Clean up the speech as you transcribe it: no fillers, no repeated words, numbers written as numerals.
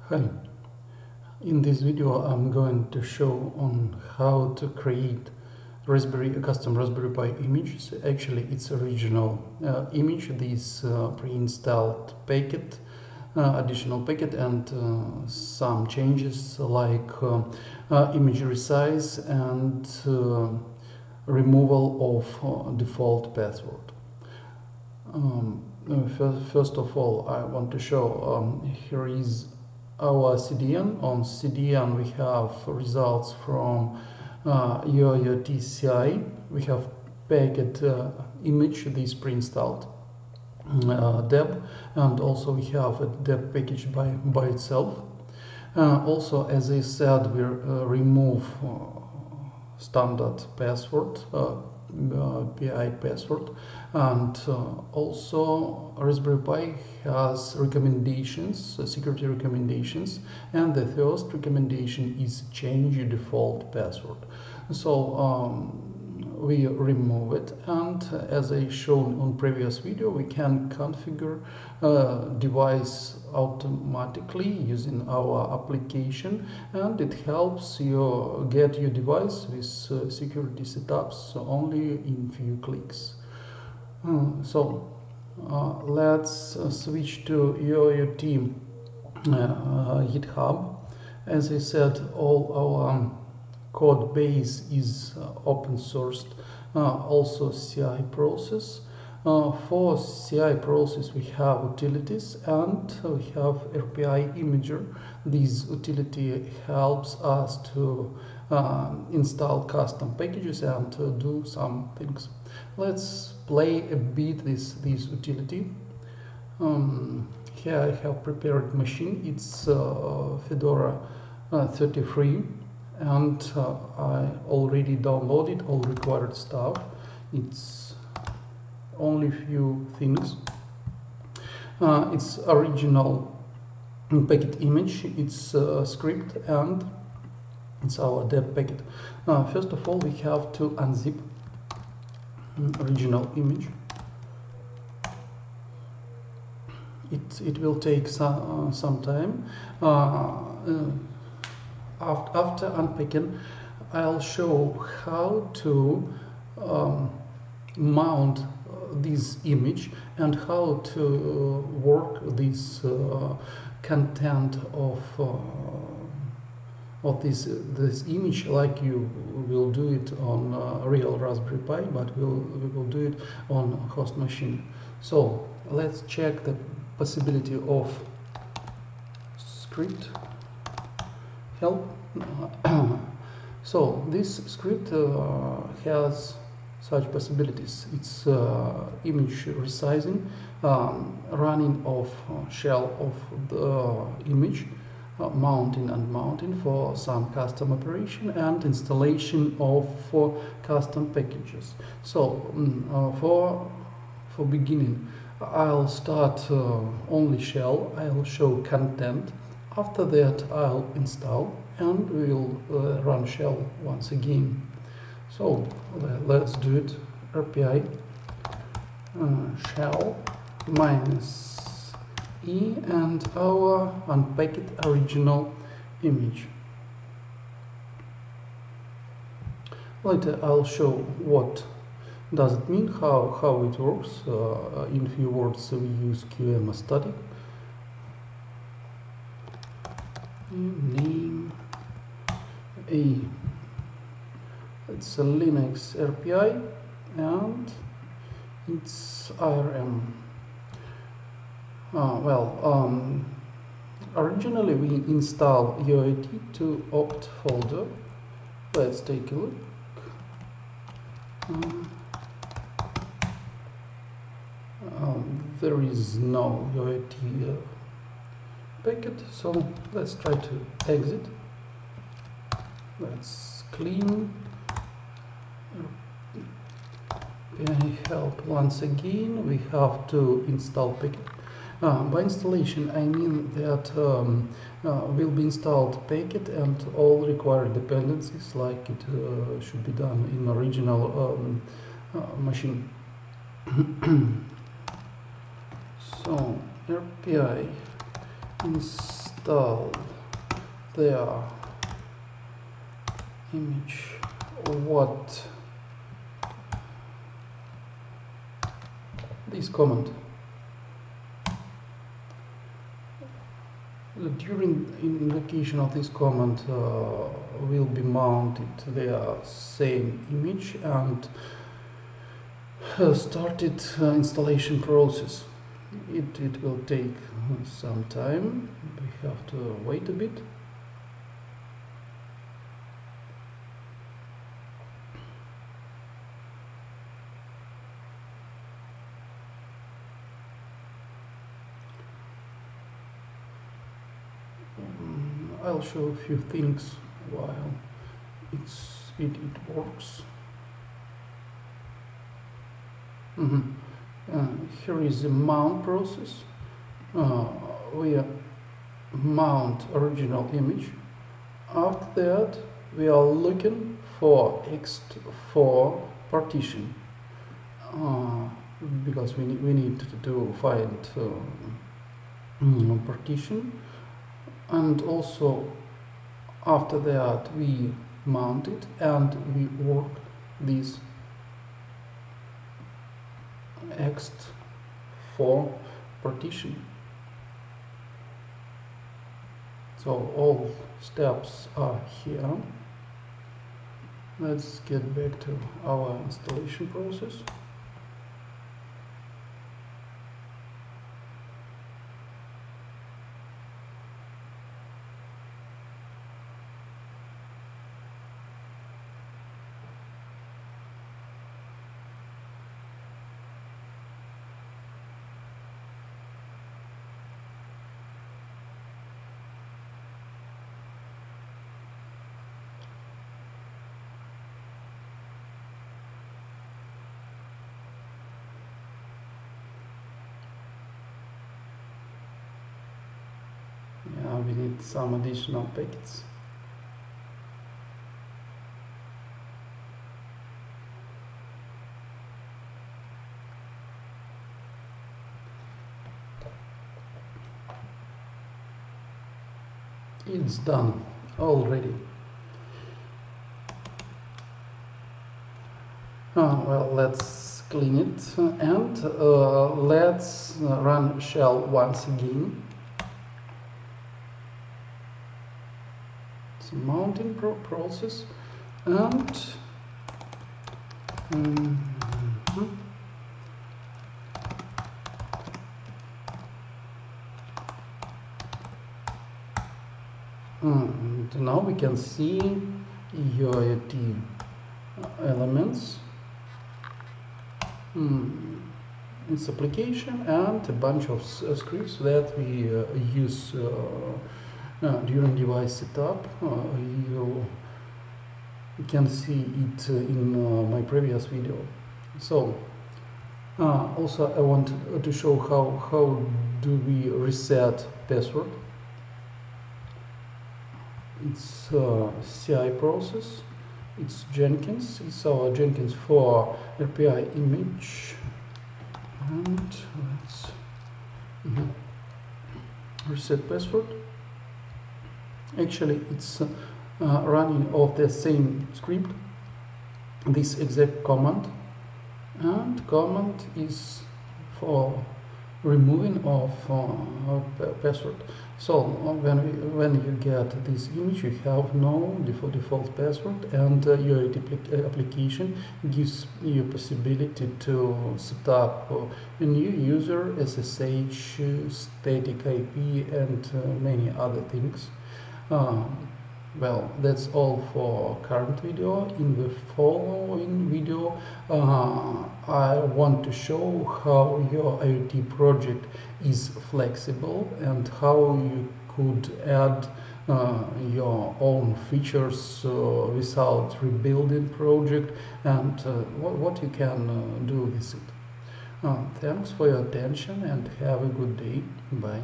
Hi, in this video I'm going to show on how to create a custom Raspberry Pi image. So actually it's original image, this pre-installed packet, additional packet, and some changes like image resize and removal of default password. First of all, I want to show here is our CDN. On CDN we have results from qemu-user-static. We have packet image, this pre-installed deb, and also we have a deb package by itself. Also, as I said, we remove standard password, PI password, and also Raspberry Pi has recommendations, security recommendations, and the first recommendation is change your default password. So we remove it, and as I shown on previous video, we can configure device automatically using our application, and it helps you get your device with security setups only in few clicks. Let's switch to qemu-user-static GitHub. As I said, all our code base is open sourced, also CI process. For CI process we have utilities and we have RPI imager. This utility helps us to install custom packages and do some things. Let's play a bit with this utility. Here I have prepared machine. It's Fedora 33, and I already downloaded all required stuff. It's only few things. It's original packet image, it's script, and it's our deb packet. First of all, we have to unzip original image. It will take some time. After unpacking, I'll show how to mount this image and how to work this content of this image, like you will do it on real Raspberry Pi, but we will do it on host machine. So let's check the possibility of script help. So this script has such possibilities. It's image resizing, running of shell of the image, mounting and unmounting for some custom operation, and installation of custom packages. So for beginning, I'll start only shell. I'll show content. After that, I'll install and we'll run shell once again. So let's do it. RPI shell -e and our unpacked original image. Later I'll show what does it mean, how it works. In few words, we use qemu-static. Name a, it's a Linux RPI and it's ARM. Originally we install qemu-user-static to opt folder. Let's take a look. There is no qemu-user-static packet, so let's try to exit. Let's clean help once again. We have to install packet. By installation I mean that will be installed packet and all required dependencies, like it should be done in original machine. So RPI install install their image. What this command during invocation of this command will be mounted the same image and started installation process. It will take some time. We have to wait a bit. I'll show a few things while it works. Here is the mount process. We mount original image. After that, we are looking for ext4 partition because we need to find partition, and also after that we mount it and we work this ext4 partition. So all steps are here. Let's get back to our installation process. Yeah, we need some additional packets. It's done already. Well, let's clean it and let's run shell once again. It's a mounting process and and now we can see UIT elements, its application, and a bunch of scripts that we use during device setup. You can see it in my previous video. So also I want to show how do we reset password. It's CI process. It's Jenkins. It's our Jenkins for RPI image. And let's reset password. Actually, it's running off the same script, this exact command, and command is for removing of password. So when you get this image, you have no default password, and your application gives you possibility to set up a new user, SSH, static IP, and many other things. Well, that's all for current video. In the following video, I want to show how your IoT project is flexible and how you could add your own features without rebuilding project, and what you can do with it. Thanks for your attention and have a good day. Bye.